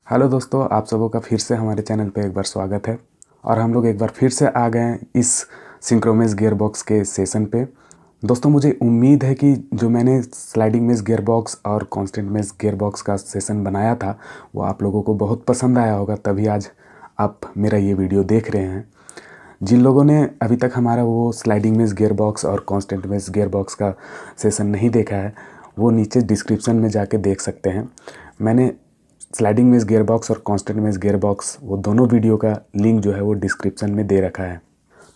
Hello दोस्तों, आप सबों का फिर से हमारे चैनल पे एक बार स्वागत है। और हम लोग एक बार फिर से आ गए हैं इस सिंक्रोमेस गियरबॉक्स के सेशन पे। दोस्तों, मुझे उम्मीद है कि जो मैंने स्लाइडिंग मेस गियरबॉक्स और कांस्टेंट मेस गियरबॉक्स का सेशन बनाया था वो आप लोगों को बहुत पसंद आया होगा, तभी आज आप मेरा ये वीडियो देख रहे हैं। जिन लोगों ने अभी तक हमारा वो स्लाइडिंग मेस गियरबॉक्स और कांस्टेंट मेस गियरबॉक्स का सेशन नहीं देखा है वो नीचे डिस्क्रिप्शन में जाके देख सकते हैं। मैंने स्लाइडिंग मेस गियरबॉक्स और कांस्टेंट मेस गियरबॉक्स वो दोनों वीडियो का लिंक जो है वो डिस्क्रिप्शन में दे रखा है।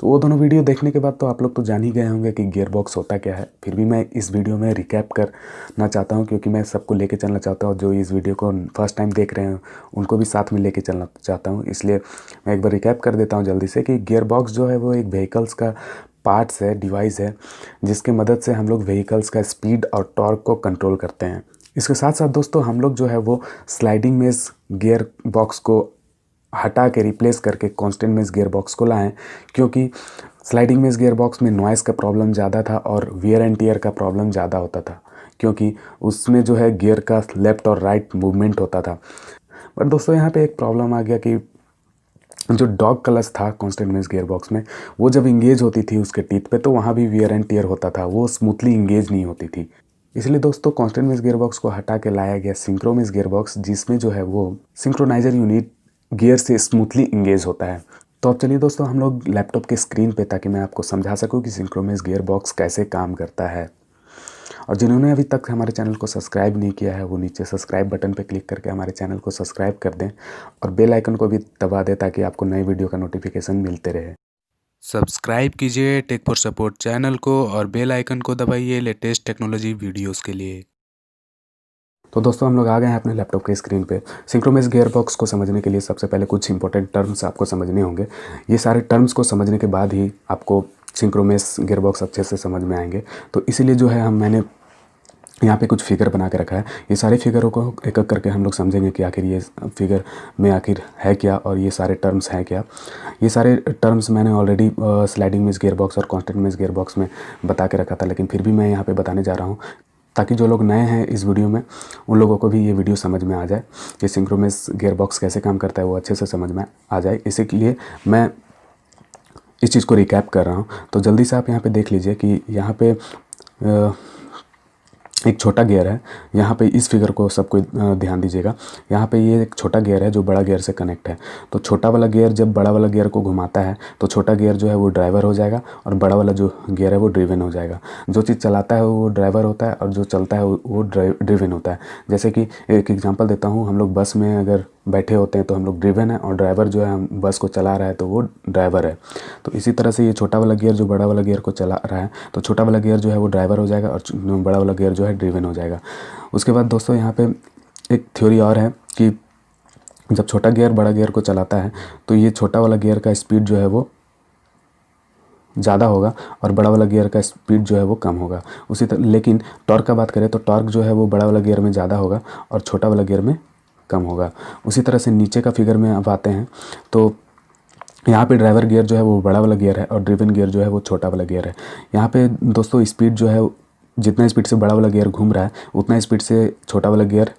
तो वो दोनों वीडियो देखने के बाद तो आप लोग तो जान ही गए होंगे कि गियरबॉक्स होता क्या है। फिर भी मैं इस वीडियो में रिकैप करना चाहता हूँ, क्योंकि मैं सबको लेके चलना चाहता हूँ। जो इस वीडियो को फर्स्ट टाइम देख रहे हैं उनको भी साथ में लेके चलना चाहता हूँ, इसलिए मैं एक बार रिकैप कर देता हूँ जल्दी से कि गियरबॉक्स जो है वो एक व्हीकल्स का पार्ट्स है, डिवाइस है, जिसके मदद से हम लोग व्हीकल्स का स्पीड और टॉर्क को कंट्रोल करते हैं। इसके साथ साथ दोस्तों हम लोग जो है वो स्लाइडिंग मेस गियर बॉक्स को हटा के रिप्लेस करके कांस्टेंट मेस गियर बॉक्स को लाएं, क्योंकि स्लाइडिंग मेस गियर बॉक्स में नॉइज़ का प्रॉब्लम ज़्यादा था और वियर एंड टियर का प्रॉब्लम ज़्यादा होता था, क्योंकि उसमें जो है गियर का लेफ़्ट और राइट मूवमेंट होता था। बट दोस्तों यहाँ पे एक प्रॉब्लम आ गया कि जो डॉग क्लच था कांस्टेंट मेस गियर बॉक्स में, वो जब इंगेज होती थी उसके टीथ पे तो वहाँ भी वियर एंड टियर होता था, वो स्मूथली इंगेज नहीं होती थी। इसलिए दोस्तों कांस्टेंट मेस गियरबॉक्स को हटा के लाया गया सिंक्रोमेस गियरबॉक्स, जिसमें जो है वो सिंक्रोनाइजर यूनिट गियर से स्मूथली इंगेज होता है। तो अब चलिए दोस्तों हम लोग लैपटॉप के स्क्रीन पे, ताकि मैं आपको समझा सकूं कि सिंक्रोमेस गियरबॉक्स कैसे काम करता है। और जिन्होंने अभी तक हमारे चैनल को सब्सक्राइब नहीं किया है वो नीचे सब्सक्राइब बटन पर क्लिक करके हमारे चैनल को सब्सक्राइब कर दें और बेल आइकन को भी दबा दें, ताकि आपको नई वीडियो का नोटिफिकेशन मिलते रहे। सब्सक्राइब कीजिए टेक फॉर सपोर्ट चैनल को और बेल आइकन को दबाइए लेटेस्ट टेक्नोलॉजी वीडियोस के लिए। तो दोस्तों हम लोग आ गए हैं अपने लैपटॉप के स्क्रीन पे। सिंक्रोमेस गियरबॉक्स को समझने के लिए सबसे पहले कुछ इंपॉर्टेंट टर्म्स आपको समझने होंगे। ये सारे टर्म्स को समझने के बाद ही आपको सिंक्रोमेस गियरबॉक्स अच्छे से समझ में आएंगे। तो इसीलिए जो है मैंने यहाँ पे कुछ फिगर बना के रखा है। ये सारे फिगरों को एक एक करके हम लोग समझेंगे कि आखिर ये फिगर में आखिर है क्या और ये सारे टर्म्स हैं क्या। ये सारे टर्म्स मैंने ऑलरेडी स्लाइडिंग मेस गियरबॉक्स और कांस्टेंट मेस गियरबॉक्स में बता के रखा था, लेकिन फिर भी मैं यहाँ पे बताने जा रहा हूँ, ताकि जो लोग नए हैं इस वीडियो में उन लोगों को भी ये वीडियो समझ में आ जाए कि सिंक्रोमेस गियरबॉक्स कैसे काम करता है, वो अच्छे से समझ में आ जाए। इसीलिए मैं इस चीज़ को रिकैप कर रहा हूँ। तो जल्दी से आप यहाँ पे देख लीजिए कि यहाँ पे एक छोटा गियर है। यहाँ पे इस फिगर को सबको ध्यान दीजिएगा। यहाँ पे ये एक छोटा गियर है जो बड़ा गियर से कनेक्ट है। तो छोटा वाला गियर जब बड़ा वाला गियर को घुमाता है तो छोटा गियर जो है वो ड्राइवर हो जाएगा और बड़ा वाला जो गियर है वो ड्रिवन हो जाएगा। जो चीज़ चलाता है वो ड्राइवर होता है और जो चलता है वो ड्रिवन होता है। जैसे कि एक एग्जांपल देता हूँ, हम लोग बस में अगर बैठे होते हैं तो हम लोग ड्रिवन है और ड्राइवर जो है हम बस को चला रहा है तो वो ड्राइवर है। तो इसी तरह से ये छोटा वाला गियर जो बड़ा वाला गियर को चला रहा है तो छोटा वाला गियर जो है वो ड्राइवर हो जाएगा और बड़ा वाला गियर जो है ड्रिवन हो जाएगा। उसके बाद दोस्तों यहाँ पे एक थ्योरी और है कि जब छोटा गियर बड़ा गियर को चलाता है तो ये छोटा वाला गियर का स्पीड जो है वो ज़्यादा होगा और बड़ा वाला गियर का स्पीड जो है वो कम होगा। उसी तरह लेकिन टॉर्क का बात करें तो टॉर्क जो है वो बड़ा वाला गियर में ज़्यादा होगा और छोटा वाला गियर में कम होगा। उसी तरह से नीचे का फिगर में अब आते हैं तो यहाँ पे ड्राइवर गियर जो है वो बड़ा वाला गियर है और ड्रिवन गियर जो है वो छोटा वाला गियर है। यहाँ पे दोस्तों स्पीड जो है जितना स्पीड से बड़ा वाला गियर घूम रहा है उतना स्पीड से छोटा वाला गियर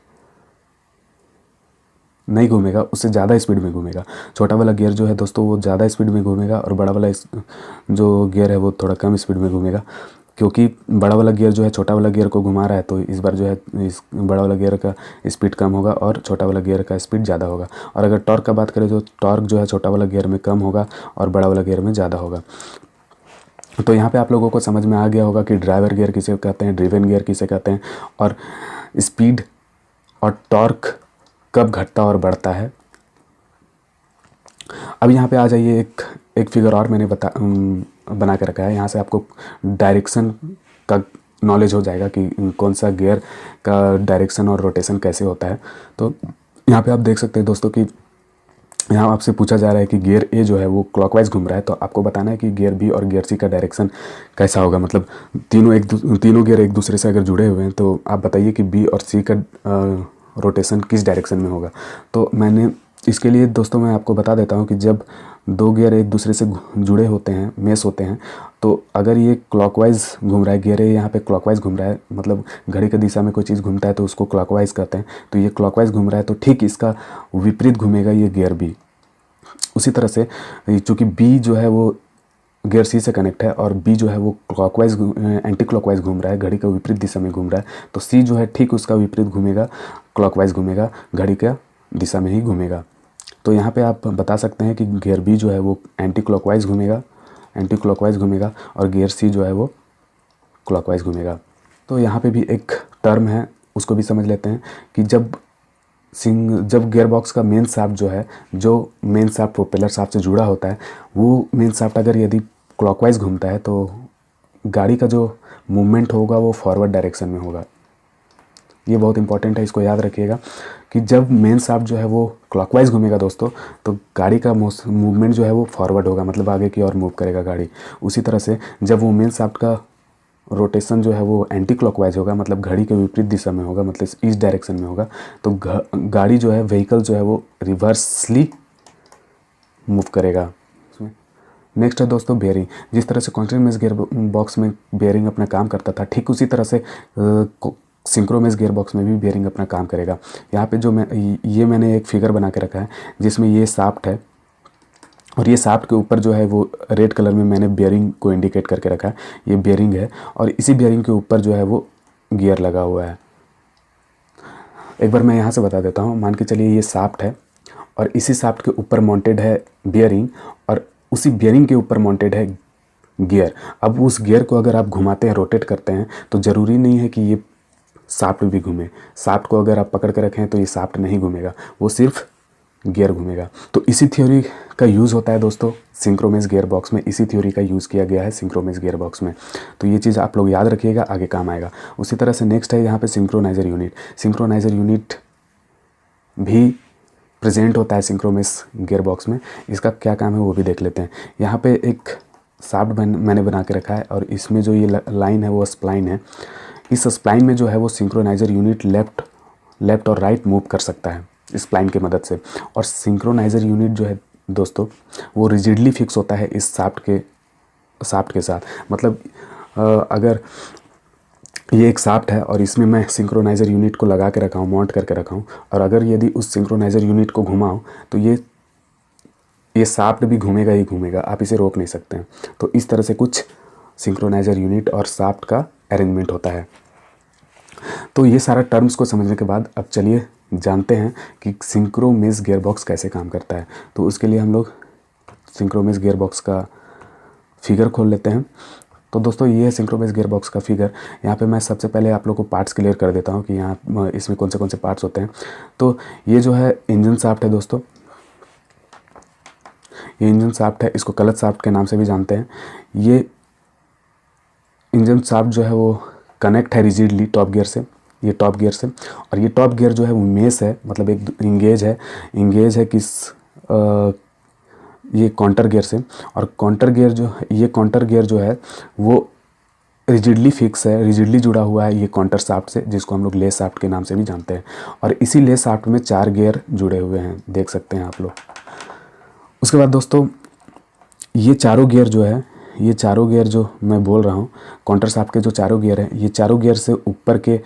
नहीं घूमेगा, उससे ज़्यादा स्पीड में घूमेगा। छोटा वाला गियर जो है दोस्तों वो ज़्यादा स्पीड में घूमेगा और बड़ा वाला जो गियर है वो थोड़ा कम स्पीड में घूमेगा, क्योंकि बड़ा वाला गियर जो है छोटा वाला गियर को घुमा रहा है। तो इस बार जो है इस बड़ा वाला गियर का स्पीड कम होगा और छोटा वाला गियर का स्पीड ज़्यादा होगा। और अगर टॉर्क का बात करें तो टॉर्क जो है छोटा वाला गियर में कम होगा और बड़ा वाला गियर में ज़्यादा होगा। तो यहाँ पे आप लोगों को समझ में आ गया होगा कि ड्राइवर गियर किसे कहते हैं, ड्रिवन गियर किसे कहते हैं और स्पीड और टॉर्क कब घटता और बढ़ता है। अब यहाँ पे आ जाइए, एक फिगर और मैंने बना के रखा है। यहाँ से आपको डायरेक्शन का नॉलेज हो जाएगा कि कौन सा गियर का डायरेक्शन और रोटेशन कैसे होता है। तो यहाँ पे आप देख सकते हैं दोस्तों कि यहाँ आपसे पूछा जा रहा है कि गियर ए जो है वो क्लॉकवाइज घूम रहा है, तो आपको बताना है कि गियर बी और गियर सी का डायरेक्शन कैसा होगा। मतलब तीनों गियर एक दूसरे से अगर जुड़े हुए हैं तो आप बताइए कि बी और सी का रोटेशन किस डायरेक्शन में होगा। तो मैंने इसके लिए दोस्तों मैं आपको बता देता हूँ कि जब दो गियर एक दूसरे से जुड़े होते हैं, मेस होते हैं, तो अगर ये क्लॉकवाइज घूम रहा है, गियर यहाँ पे क्लॉकवाइज घूम रहा है, मतलब घड़ी की दिशा में कोई चीज़ घूमता है तो उसको क्लॉकवाइज कहते हैं, तो ये क्लॉकवाइज घूम रहा है तो ठीक इसका विपरीत घूमेगा ये गियर बी। उसी तरह से चूँकि बी जो है वो गियर सी से कनेक्ट है और बी जो है वो क्लॉकवाइज एंटी क्लॉकवाइज घूम रहा है, घड़ी के विपरीत दिशा में घूम रहा है, तो सी जो है ठीक उसका विपरीत घूमेगा, क्लॉकवाइज घूमेगा, घड़ी के दिशा में ही घूमेगा। तो यहाँ पे आप बता सकते हैं कि गियर बी जो है वो एंटी क्लॉकवाइज घूमेगा और गियर सी जो है वो क्लॉकवाइज घूमेगा। तो यहाँ पे भी एक टर्म है, उसको भी समझ लेते हैं कि जब गियर बॉक्स का मेन शाफ्ट जो है, जो मेन शाफ्ट प्रोपेलर शाफ्ट से जुड़ा होता है, वो मेन शाफ्ट अगर यदि क्लॉकवाइज घूमता है तो गाड़ी का जो मूवमेंट होगा वो फॉरवर्ड डायरेक्शन में होगा। ये बहुत इंपॉर्टेंट है, इसको याद रखिएगा कि जब मेन शाफ्ट जो है वो क्लॉकवाइज घूमेगा दोस्तों, तो गाड़ी का मूवमेंट जो है वो फॉरवर्ड होगा, मतलब आगे की ओर मूव करेगा गाड़ी। उसी तरह से जब वो मेन शाफ्ट का रोटेशन जो है वो एंटी क्लॉकवाइज होगा, मतलब घड़ी के विपरीत दिशा में होगा, मतलब इस डायरेक्शन में होगा, तो गाड़ी जो है, व्हीकल जो है वो रिवर्सली मूव करेगा। नेक्स्ट है दोस्तों बेयरिंग। जिस तरह से कॉन्टिन्यूअस गियर बॉक्स में बेयरिंग अपना काम करता था, ठीक उसी तरह से सिंक्रोमेस गियर बॉक्स में भी बेयरिंग अपना काम करेगा। यहाँ पे जो मैंने एक फिगर बना के रखा है जिसमें ये शाफ्ट है और ये शाफ्ट के ऊपर जो है वो रेड कलर में मैंने बेयरिंग को इंडिकेट करके रखा है, ये बेयरिंग है और इसी बेयरिंग के ऊपर जो है वो गियर लगा हुआ है। एक बार मैं यहाँ से बता देता हूँ, मान के चलिए ये शाफ्ट है और इसी शाफ्ट के ऊपर माउंटेड है बेयरिंग और उसी बेयरिंग के ऊपर माउंटेड है गियर। अब उस गियर को अगर आप घुमाते हैं, रोटेट करते हैं, तो ज़रूरी नहीं है कि ये शाफ्ट भी घूमे। शाफ्ट को अगर आप पकड़ के रखें तो ये शाफ्ट नहीं घूमेगा, वो सिर्फ गियर घूमेगा। तो इसी थ्योरी का यूज़ होता है दोस्तों सिंक्रोमेस गियर बॉक्स में, इसी थ्योरी का यूज़ किया गया है सिंक्रोमेस गियर बॉक्स में। तो ये चीज़ आप लोग याद रखिएगा, आगे काम आएगा। उसी तरह से नेक्स्ट है यहाँ पे सिंक्रोनाइज़र यूनिट। सिंक्रोनाइज़र यूनिट भी प्रेजेंट होता है सिंक्रोमेस गियर बॉक्स में। इसका क्या काम है वो भी देख लेते हैं। यहाँ पे एक शाफ्ट मैंने बना के रखा है और इसमें जो ये लाइन है वो स्प्लाइन है। इस स्प्लाइन में जो है वो सिंक्रोनाइज़र यूनिट लेफ्ट और राइट मूव कर सकता है स्प्लाइन की मदद से। और सिंक्रोनाइज़र यूनिट जो है दोस्तों वो रिजिडली फिक्स होता है इस शाफ्ट के साथ। मतलब अगर ये एक शाफ्ट है और इसमें मैं सिंक्रोनाइज़र यूनिट को लगा के रखा हूँ, माउंट करके रखा हूँ, और अगर यदि उस सिंक्रोनाइज़र यूनिट को घुमाऊँ तो ये शाफ्ट भी घूमेगा ही घूमेगा, आप इसे रोक नहीं सकते हैं। तो इस तरह से कुछ सिंक्रोनाइज़र यूनिट और शाफ्ट का अरेंजमेंट होता है। तो ये सारा टर्म्स को समझने के बाद अब चलिए जानते हैं कि सिंक्रोमेस गियर बॉक्स कैसे काम करता है। तो उसके लिए हम लोग सिंक्रोमेस गियर बॉक्स का फिगर खोल लेते हैं। तो दोस्तों ये है सिंक्रोमेस गियर बॉक्स का फिगर। यहाँ पे मैं सबसे पहले आप लोग को पार्ट्स क्लियर कर देता हूँ कि यहाँ इसमें कौन से पार्ट्स होते हैं। तो ये जो है इंजन शाफ्ट है दोस्तों, ये इंजन शाफ्ट है, इसको क्लच शाफ्ट के नाम से भी जानते हैं। ये इंजन शाफ्ट जो है वो कनेक्ट है रिजिडली टॉप गियर से, ये टॉप गियर से, और ये टॉप गियर जो है वो मेस है, मतलब एक इंगेज है किस ये काउंटर गियर से। और काउंटर गियर जो है वो रिजिडली फिक्स है, रिजिडली जुड़ा हुआ है ये काउंटर शाफ्ट से, जिसको हम लोग ले शाफ्ट के नाम से भी जानते हैं। और इसी ले शाफ्ट में 4 गियर जुड़े हुए हैं, देख सकते हैं आप लोग। उसके बाद दोस्तों ये चारों गियर जो मैं बोल रहा हूँ, काउंटर शाफ्ट के जो चारों गियर हैं, ये चारों गियर से ऊपर के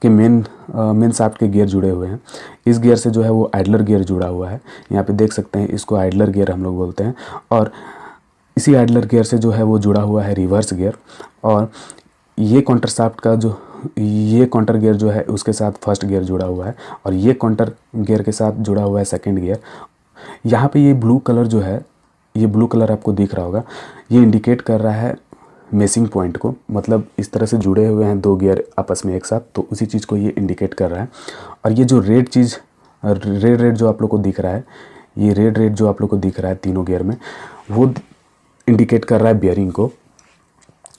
मेन शाफ्ट के गियर जुड़े हुए हैं। इस गियर से जो है वो आइडलर गियर जुड़ा हुआ है, यहाँ पे देख सकते हैं, इसको आइडलर गियर हम लोग बोलते हैं। और इसी आइडलर गियर से जो है वो जुड़ा हुआ है रिवर्स गियर। और ये काउंटर शाफ्ट का ये काउंटर गियर जो है उसके साथ फर्स्ट गियर जुड़ा हुआ है, और ये काउंटर गियर के साथ जुड़ा हुआ है सेकंड गियर। यहाँ पे ये ब्लू कलर जो है, ये ब्लू कलर आपको दिख रहा होगा, ये इंडिकेट कर रहा है मेसिंग पॉइंट को, मतलब इस तरह से जुड़े हुए हैं 2 गियर आपस में एक साथ, तो उसी चीज़ को ये इंडिकेट कर रहा है। और ये जो रेड जो आप लोग को दिख रहा है, ये रेड जो आप लोग को दिख रहा है तीनों गियर में, वो इंडिकेट कर रहा है बियरिंग को।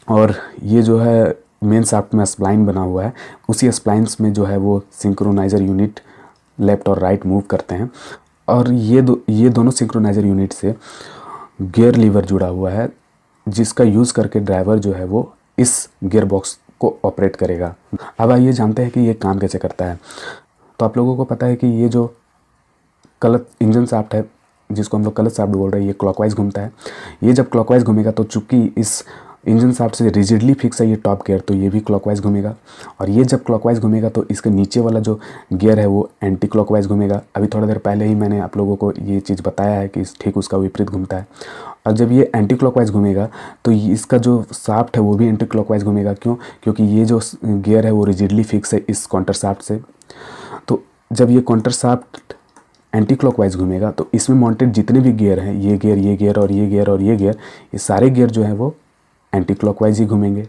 और ये जो है मेन शाफ्ट में स्प्लाइन बना हुआ है, उसी स्प्लाइंस में जो है वो सिंक्रोनाइज़र यूनिट लेफ्ट और राइट मूव करते हैं। और ये दोनों सिंक्रोनाइज़र यूनिट से गियर लीवर जुड़ा हुआ है, जिसका यूज़ करके ड्राइवर जो है वो इस गियर बॉक्स को ऑपरेट करेगा। अब आइए जानते हैं कि ये काम कैसे करता है। तो आप लोगों को पता है कि ये जो क्लच इंजन शाफ्ट है जिसको हम लोग क्लच शाफ्ट बोल रहे हैं, ये क्लॉकवाइज घूमता है। ये जब क्लॉकवाइज घूमेगा तो चूंकि इस इंजन शाफ्ट से रिजिडली फिक्स है ये टॉप गियर, तो ये भी क्लॉकवाइज घूमेगा। और ये जब क्लॉकवाइज घूमेगा तो इसके नीचे वाला जो गियर है वो एंटी क्लॉकवाइज घूमेगा। अभी थोड़ा देर पहले ही मैंने आप लोगों को ये चीज़ बताया है कि ठीक उसका विपरीत घूमता है। और जब ये एंटी क्लॉकवाइज घूमेगा तो इसका जो शाफ्ट है वो भी एंटी क्लॉकवाइज घूमेगा। क्यों? क्योंकि ये जो गियर है वो रिजिडली फिक्स है इस काउंटर शाफ्ट से। तो जब ये काउंटर शाफ्ट एंटी क्लॉकवाइज घूमेगा तो इसमें माउंटेड जितने भी गियर हैं, ये गियर, ये गियर और ये गियर और ये गियर, ये सारे गियर जो है वो एंटी क्लॉकवाइज ही घूमेंगे,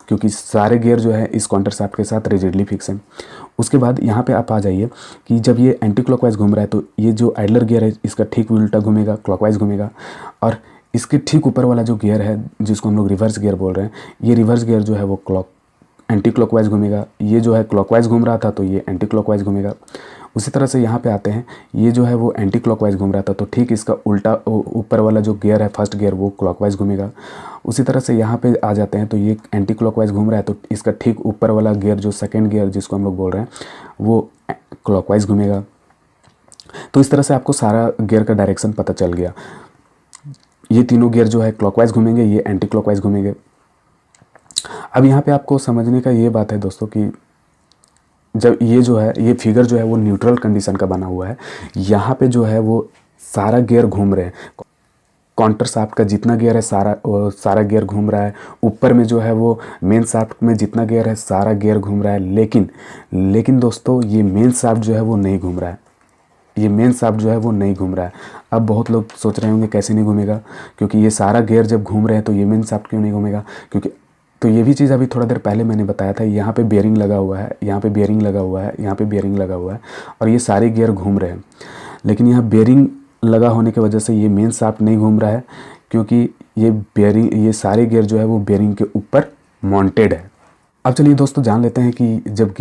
क्योंकि सारे गियर जो है इस काउंटर शाफ्ट के साथ रिजिडली फिक्स हैं। उसके बाद यहाँ पे आप आ जाइए कि जब ये एंटी क्लॉकवाइज घूम रहा है तो ये जो आइडलर गियर है इसका ठीक उल्टा घूमेगा, क्लॉकवाइज घूमेगा। और इसके ठीक ऊपर वाला जो गियर है जिसको हम लोग रिवर्स गियर बोल रहे हैं, ये रिवर्स गियर जो है वो एंटी क्लॉकवाइज घूमेगा। ये जो है क्लॉकवाइज घूम रहा था तो ये एंटी क्लॉकवाइज घूमेगा। उसी तरह से यहाँ पे आते हैं, ये जो है वो एंटी क्लॉकवाइज घूम रहा था तो ठीक इसका उल्टा ऊपर वाला जो गियर है फर्स्ट गियर वो क्लॉकवाइज घूमेगा। उसी तरह से यहाँ पे आ जाते हैं तो ये एंटी क्लॉकवाइज घूम रहा है तो इसका ठीक ऊपर वाला गियर जो सेकेंड गियर जिसको हम लोग बोल रहे हैं वो क्लॉकवाइज घूमेगा। तो इस तरह से आपको सारा गियर का डायरेक्शन पता चल गया। ये तीनों गियर जो है क्लॉकवाइज घूमेंगे, ये एंटी क्लॉकवाइज घूमेंगे। अब यहाँ पे आपको समझने का ये बात है दोस्तों कि जब ये जो है ये फिगर जो है वो न्यूट्रल कंडीशन का बना हुआ है। यहाँ पे जो है वो सारा गियर घूम रहे हैं, काउंटर शाफ्ट का जितना गियर है सारा गियर घूम रहा है। ऊपर में जो है वो मेन शाफ्ट में जितना गियर है सारा गियर घूम रहा है। लेकिन दोस्तों ये मेन शाफ्ट जो है वो नहीं घूम रहा है, ये मेन शाफ्ट जो है वो नहीं घूम रहा है। अब बहुत लोग सोच रहे होंगे कैसे नहीं घूमेगा, क्योंकि ये सारा गियर जब घूम रहे हैं तो ये मेन शाफ्ट क्यों नहीं घूमेगा? क्योंकि तो ये भी चीज़ अभी थोड़ा देर पहले मैंने बताया था, यहाँ पे बेयरिंग लगा हुआ है, यहाँ पे बेयरिंग लगा हुआ है, यहाँ पे बेयरिंग लगा हुआ है और ये सारे गियर घूम रहे हैं। लेकिन यहाँ बेयरिंग लगा होने की वजह से ये मेन शाफ्ट नहीं घूम रहा है, क्योंकि ये सारे गियर जो है वो बेयरिंग के ऊपर माउंटेड है। अब चलिए दोस्तों जान लेते हैं कि जब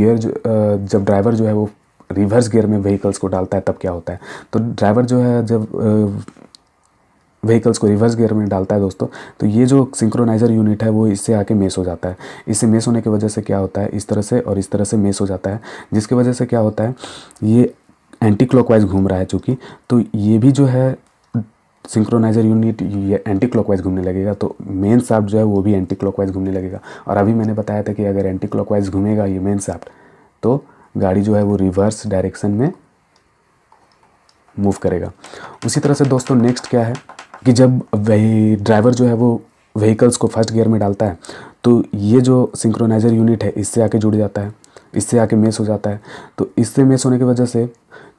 ड्राइवर जो है वो रिवर्स गियर में व्हीकल्स को डालता है तब क्या होता है। तो ड्राइवर जो है जब व्हीकल्स को रिवर्स गियर में डालता है दोस्तों, तो ये जो सिंक्रोनाइज़र यूनिट है वो इससे आके मेस हो जाता है। इससे मेस होने की वजह से क्या होता है, इस तरह से और इस तरह से मेस हो जाता है, जिसकी वजह से क्या होता है, ये एंटी क्लॉकवाइज घूम रहा है चूँकि, तो ये भी जो है सिंक्रोनाइज़र यूनिट ये एंटी क्लॉकवाइज घूमने लगेगा, तो मेन शाफ्ट जो है वो भी एंटी क्लॉकवाइज घूमने लगेगा। और अभी मैंने बताया था कि अगर एंटी क्लॉकवाइज घूमेगा ये मेन शाफ्ट तो गाड़ी जो है वो रिवर्स डायरेक्शन में मूव करेगा। उसी तरह से दोस्तों नेक्स्ट क्या है कि जब वही ड्राइवर जो है वो व्हीकल्स को फर्स्ट गियर में डालता है तो ये जो सिंक्रोनाइज़र यूनिट है इससे आके जुड़ जाता है, इससे आके मेस हो जाता है। तो इससे मेस होने की वजह से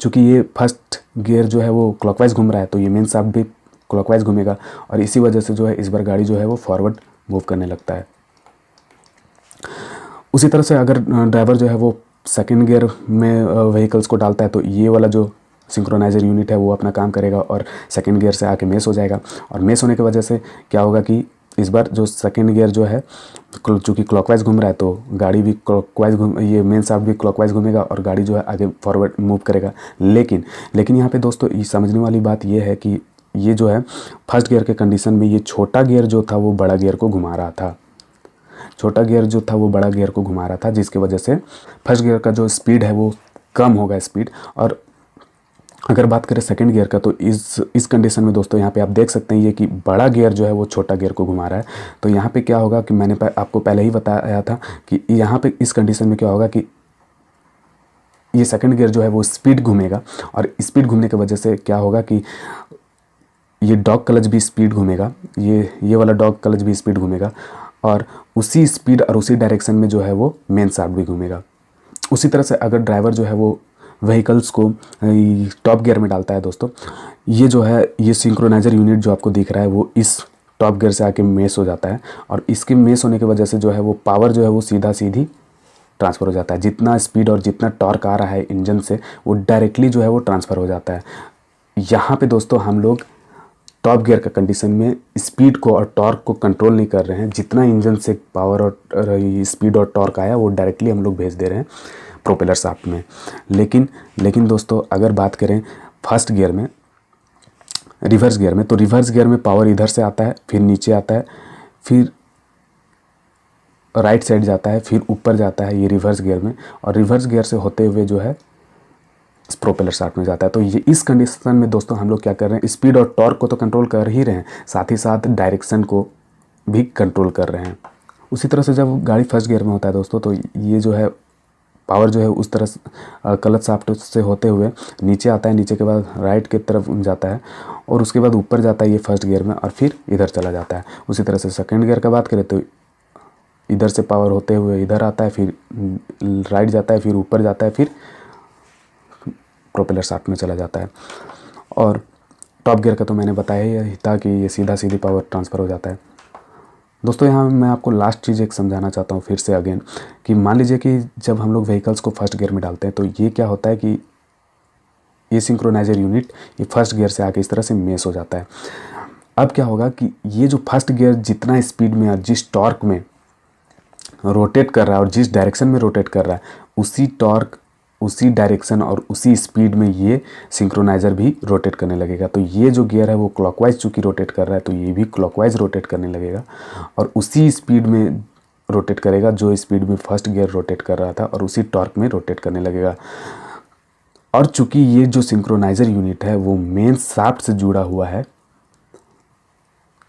चूँकि ये फर्स्ट गियर जो है वो क्लॉकवाइज घूम रहा है तो ये मेन शाफ्ट भी क्लॉकवाइज घूमेगा और इसी वजह से जो है इस बार गाड़ी जो है वो फॉरवर्ड मूव करने लगता है। उसी तरह से अगर ड्राइवर जो है वो सेकेंड गियर में व्हीकल्स को डालता है तो ये वाला जो सिंक्रोनाइज़र यूनिट है वो अपना काम करेगा और सेकेंड गियर से आके मेस हो जाएगा। और मेस होने की वजह से क्या होगा कि इस बार जो सेकेंड गियर जो है चूँकि क्लॉकवाइज घूम रहा है तो गाड़ी भी क्लॉकवाइज ये मेन शाफ्ट भी क्लॉकवाइज घूमेगा और गाड़ी जो है आगे फॉरवर्ड मूव करेगा। लेकिन यहाँ पे दोस्तों ये समझने वाली बात ये है कि ये जो है फर्स्ट गियर के कंडीशन में ये छोटा गियर जो था वो बड़ा गियर को घुमा रहा था, छोटा गियर जो था वो बड़ा गियर को घुमा रहा था, जिसकी वजह से फर्स्ट गियर का जो स्पीड है वो कम होगा स्पीड। और अगर बात करें सेकंड गियर का तो इस कंडीशन में दोस्तों यहाँ पे आप देख सकते हैं ये कि बड़ा गियर जो है वो छोटा गियर को घुमा रहा है। तो यहाँ पे क्या होगा कि मैंने आपको पहले ही बताया था कि यहाँ पे इस कंडीशन में क्या होगा कि ये सेकंड गियर जो है वो स्पीड घूमेगा और स्पीड घूमने की वजह से क्या होगा कि ये डॉग क्लच भी स्पीड घूमेगा, ये वाला डॉग क्लच भी स्पीड घूमेगा और उसी स्पीड और उसी डायरेक्शन में जो है वो मेन शाफ्ट भी घूमेगा। उसी तरह से अगर ड्राइवर जो है वो व्हीकल्स को टॉप गियर में डालता है दोस्तों, ये जो है ये सिंक्रोनाइज़र यूनिट जो आपको दिख रहा है वो इस टॉप गियर से आके मेस हो जाता है और इसके मेस होने की वजह से जो है वो पावर जो है वो सीधी ट्रांसफ़र हो जाता है। जितना स्पीड और जितना टॉर्क आ रहा है इंजन से वो डायरेक्टली जो है वो ट्रांसफ़र हो जाता है। यहाँ पे दोस्तों हम लोग टॉप गियर का कंडीशन में स्पीड को और टॉर्क को कंट्रोल नहीं कर रहे हैं, जितना इंजन से पावर और स्पीड और टॉर्क आया वो डायरेक्टली हम लोग भेज दे रहे हैं प्रोपेलर शाफ्ट में। लेकिन दोस्तों अगर बात करें फर्स्ट गियर में, रिवर्स गियर में, तो रिवर्स गियर में पावर इधर से आता है, फिर नीचे आता है, फिर राइट साइड जाता है, फिर ऊपर जाता है ये रिवर्स गियर में। और रिवर्स गियर से होते हुए जो है प्रोपेलर शाफ्ट में जाता है। तो ये इस कंडीशन में दोस्तों हम लोग क्या कर रहे हैं, स्पीड और टॉर्क को तो कंट्रोल कर ही रहे हैं, साथ ही साथ डायरेक्शन को भी कंट्रोल कर रहे हैं। उसी तरह से जब गाड़ी फर्स्ट गियर में होता है दोस्तों, तो ये जो है पावर जो है उस तरह से क्लच शाफ्ट से होते हुए नीचे आता है, नीचे के बाद राइट की तरफ जाता है और उसके बाद ऊपर जाता है ये फर्स्ट गियर में और फिर इधर चला जाता है। उसी तरह से सेकंड गियर का बात करें तो इधर से पावर होते हुए इधर आता है, फिर राइट जाता है, फिर ऊपर जाता है, फिर प्रोपेलर शाफ्ट में चला जाता है। और टॉप गियर का तो मैंने बताया ही था कि ये सीधा सीधी पावर ट्रांसफ़र हो जाता है। दोस्तों यहाँ मैं आपको लास्ट चीज़ एक समझाना चाहता हूँ फिर से अगेन, कि मान लीजिए कि जब हम लोग व्हीकल्स को फर्स्ट गियर में डालते हैं तो ये क्या होता है कि ये सिंक्रोनाइजर यूनिट ये फर्स्ट गियर से आके इस तरह से मेस हो जाता है। अब क्या होगा कि ये जो फर्स्ट गियर जितना स्पीड में और जिस टॉर्क में रोटेट कर रहा है और जिस डायरेक्शन में रोटेट कर रहा है, उसी टॉर्क, उसी डायरेक्शन और उसी स्पीड में ये सिंक्रोनाइज़र भी रोटेट करने लगेगा। तो ये जो गियर है वो क्लॉकवाइज चूँकि रोटेट कर रहा है तो ये भी क्लॉकवाइज रोटेट करने लगेगा और उसी स्पीड में रोटेट करेगा जो स्पीड में फर्स्ट गियर रोटेट कर रहा था और उसी टॉर्क में रोटेट करने लगेगा। और चूँकि ये जो सिंक्रोनाइज़र यूनिट है वो मेन शाफ्ट से जुड़ा हुआ है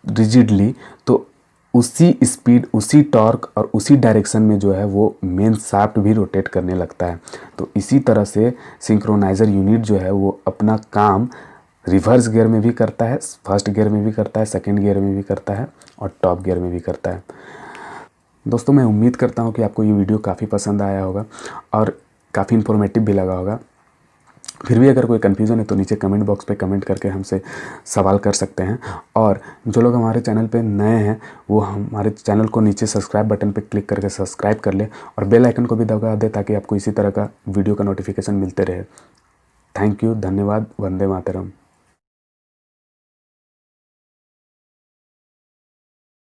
रिजिडली, तो उसी स्पीड, उसी टॉर्क और उसी डायरेक्शन में जो है वो मेन शाफ्ट भी रोटेट करने लगता है। तो इसी तरह से सिंक्रोनाइज़र यूनिट जो है वो अपना काम रिवर्स गियर में भी करता है, फर्स्ट गियर में भी करता है, सेकंड गियर में भी करता है और टॉप गियर में भी करता है। दोस्तों मैं उम्मीद करता हूँ कि आपको ये वीडियो काफ़ी पसंद आया होगा और काफ़ी इन्फॉर्मेटिव भी लगा होगा। फिर भी अगर कोई कन्फ्यूज़न है तो नीचे कमेंट बॉक्स पे कमेंट करके हमसे सवाल कर सकते हैं। और जो लोग हमारे चैनल पे नए हैं वो हमारे चैनल को नीचे सब्सक्राइब बटन पे क्लिक करके सब्सक्राइब कर ले और बेल आइकन को भी दबा दे ताकि आपको इसी तरह का वीडियो का नोटिफिकेशन मिलते रहे। थैंक यू, धन्यवाद, वंदे मातरम।